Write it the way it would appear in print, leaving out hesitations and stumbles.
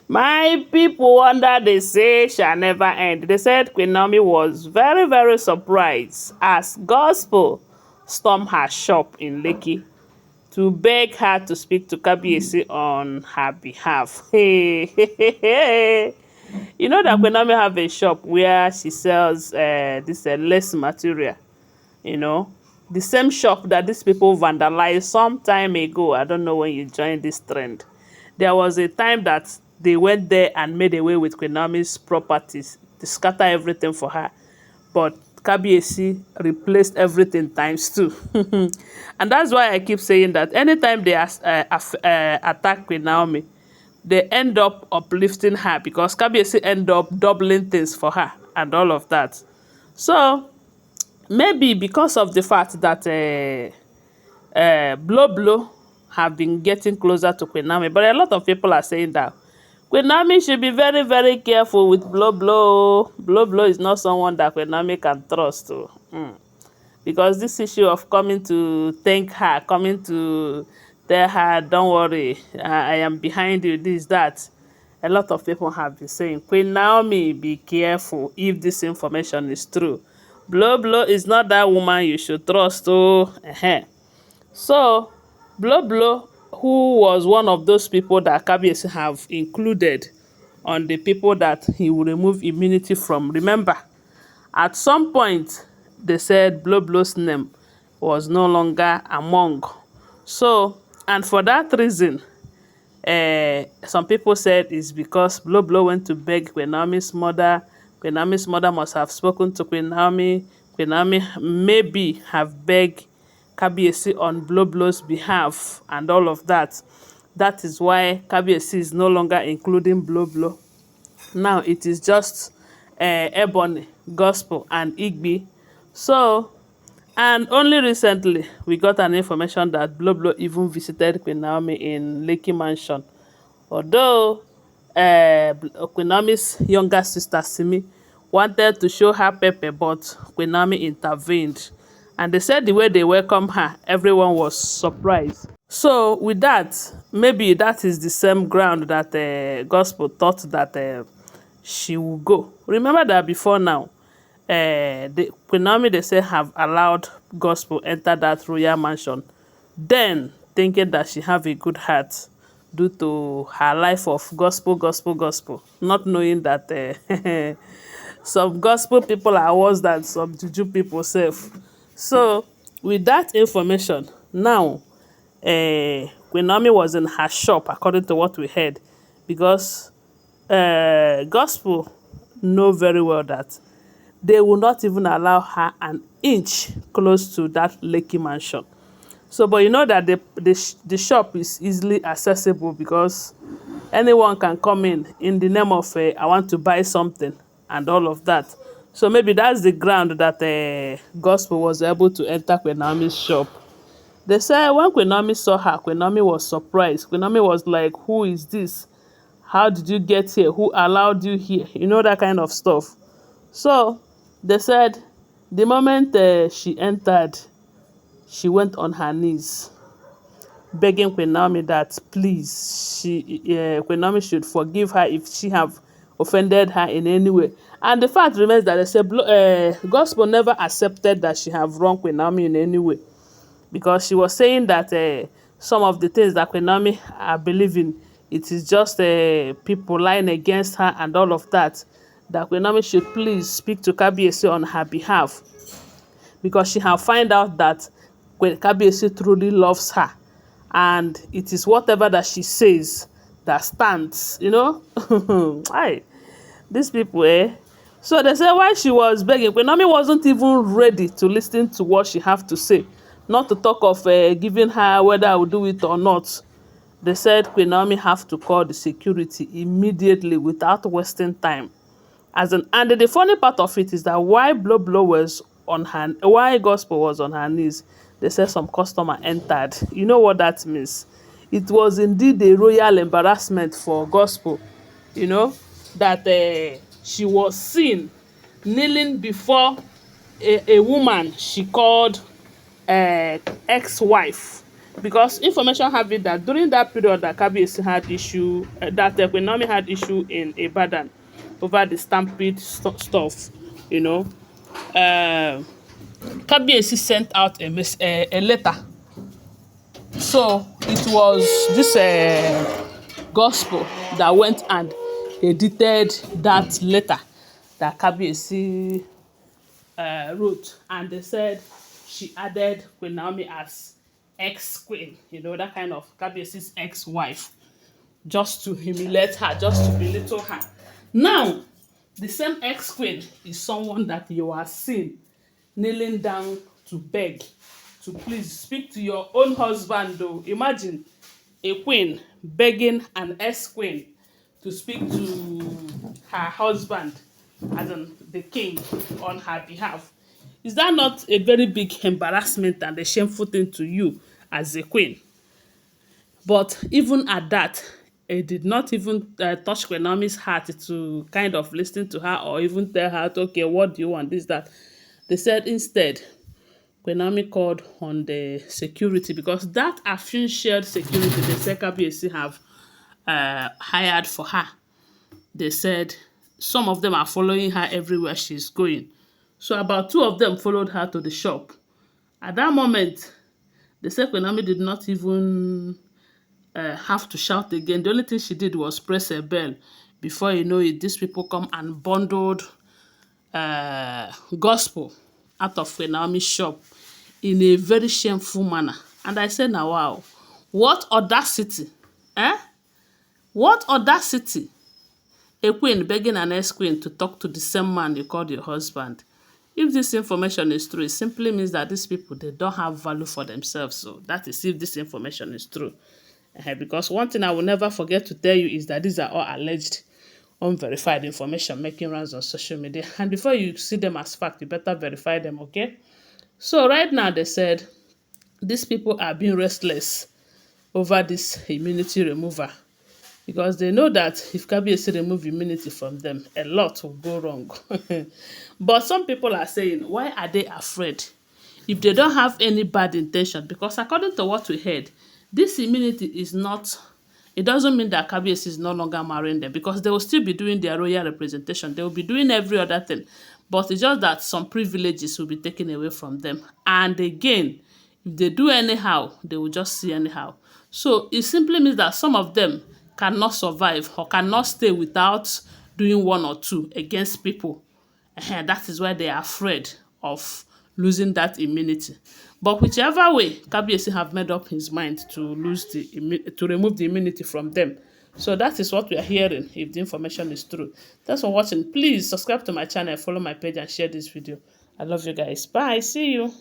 My people wonder they say shall never end. They said Queen Naomi was very, very surprised as gospel stormed her shop in Lekki to beg her to speak to Kabiyesi on her behalf. Hey, hey, hey, hey. You know that Queen Naomi have a shop where she sells this lace material, you know. The same shop that these people vandalized some time ago. I don't know when you joined this trend. There was a time that they went there and made away with Queen Naomi's properties. They scatter everything for her. But Kabiyesi replaced everything times two. And that's why I keep saying that anytime they attack Queen Naomi, they end up uplifting her because Kabiyesi end up doubling things for her and all of that. So maybe because of the fact that Blow Blow have been getting closer to Queen Naomi, but a lot of people are saying that Queen Naomi should be very, very careful with Blow Blow. Blow Blow is not someone that Queen Naomi can trust. Because this issue of coming to thank her, coming to tell her, don't worry, I am behind you, this, that. A lot of people have been saying, Queen Naomi, be careful if this information is true. Blow Blow is not that woman you should trust. So, Blow Blow, who was one of those people that Kabiyesi have included on the people that he will remove immunity from. Remember, at some point, they said Blow Blow's name was no longer among. So, and for that reason, some people said it's because Blow Blow went to beg Queen Naomi's mother. Queen Naomi's mother must have spoken to Queen Naomi. Queen Naomi maybe have begged Kabiyesi on Blow Blow's behalf and all of that. That is why Kabiyesi is no longer including Blow Blow. Now it is just Ebony, Gospel, and Igbi. So, and only recently we got an information that Blow Blow even visited Queen Naomi in Lekki Mansion. Although Queen Naomi's younger sister Simi wanted to show her pepper, but Queen Naomi intervened. And they said the way they welcomed her, everyone was surprised. So with that, maybe that is the same ground that Gospel thought that she will go. Remember that before now, the Queen Naomi, they say, have allowed Gospel enter that royal mansion, then thinking that she have a good heart due to her life of gospel, gospel, gospel, not knowing that some gospel people are worse than some juju people self. So with that information, now Queen Naomi was in her shop, according to what we heard, because gospel know very well that they will not even allow her an inch close to that Lekki mansion. So, but you know that the shop is easily accessible because anyone can come in the name of I want to buy something and all of that. So maybe that's the ground that Gospel was able to enter Queen Naomi's shop. They say when Queen Naomi saw her, Queen Naomi was surprised. Queen Naomi was like, who is this? How did you get here? Who allowed you here? You know, that kind of stuff. So they said the moment she entered, she went on her knees begging Queen Naomi that please, Queen Naomi should forgive her if she have offended her in any way. And the fact remains that they say Gospel never accepted that she have wronged Queen Naomi in any way, because she was saying that some of the things that Queen Naomi are believing, it is just people lying against her and all of that. That Queen Naomi should please speak to Kabiyesi on her behalf, because she have find out that Kabiyesi truly loves her, and it is whatever that she says that stands. You know, Aye, these people, eh? So they say while she was begging, Queen Naomi wasn't even ready to listen to what she have to say, not to talk of giving her whether I will do it or not. They said Queen Naomi have to call the security immediately without wasting time. And the funny part of it is that why Blow Blow was on her, why Gospel was on her knees, they said some customer entered. You know what that means? It was indeed a royal embarrassment for Gospel, you know, that she was seen kneeling before a woman she called ex-wife. because information have it that during that period that Kabiyesi had issue, that Queen Naomi had issue in Ibadan over the stampede stuff, you know, uh, Kabiyesi sent out a letter. So it was this gospel that went and edited that letter that Kabiyesi wrote, and they said she added Queen Naomi as ex-queen, that kind of Kabiyesi's ex-wife, just to humiliate her, just to belittle her. Now, the same ex-queen is someone that you are seeing kneeling down to beg to please speak to your own husband though. Imagine a queen begging an ex-queen to speak to her husband, as in the king, on her behalf. Is that not a very big embarrassment and a shameful thing to you as a queen? But even at that, it did not even touch Queen Naomi's heart to kind of listen to her or even tell her, okay, what do you want, this, that. They said instead, Queen Naomi called on the security, because that Afin shared security the Kabiyesi have hired for her. They said some of them are following her everywhere she's going. So about two of them followed her to the shop. At that moment, the Queen Naomi did not even have to shout again. The only thing she did was press a bell. Before you know it, these people come and bundled gospel out of Queen Naomi's shop in a very shameful manner. And I said, now, wow, what audacity? Eh? What audacity? A queen begging an ex-queen to talk to the same man you called your husband. If this information is true, it simply means that these people, they don't have value for themselves. So that is if this information is true. Because one thing I will never forget to tell you is that these are all alleged, unverified information making rounds on social media. And before you see them as fact, you better verify them, okay? So right now they said these people are being restless over this immunity remover, because they know that if Kabiyesi remove immunity from them, a lot will go wrong. But some people are saying, why are they afraid if they don't have any bad intention? Because according to what we heard, this immunity is not, it doesn't mean that Kabiyesi is no longer marrying them, because they will still be doing their royal representation. They will be doing every other thing. But it's just that some privileges will be taken away from them. And again, if they do anyhow, they will just see anyhow. So it simply means that some of them cannot survive or cannot stay without doing one or two against people. That is why they are afraid of losing that immunity. But whichever way, Kabiyesi have made up his mind to to remove the immunity from them. So that is what we are hearing, if the information is true. Thanks for watching. Please subscribe to my channel, follow my page, and share this video. I love you guys. Bye. See you.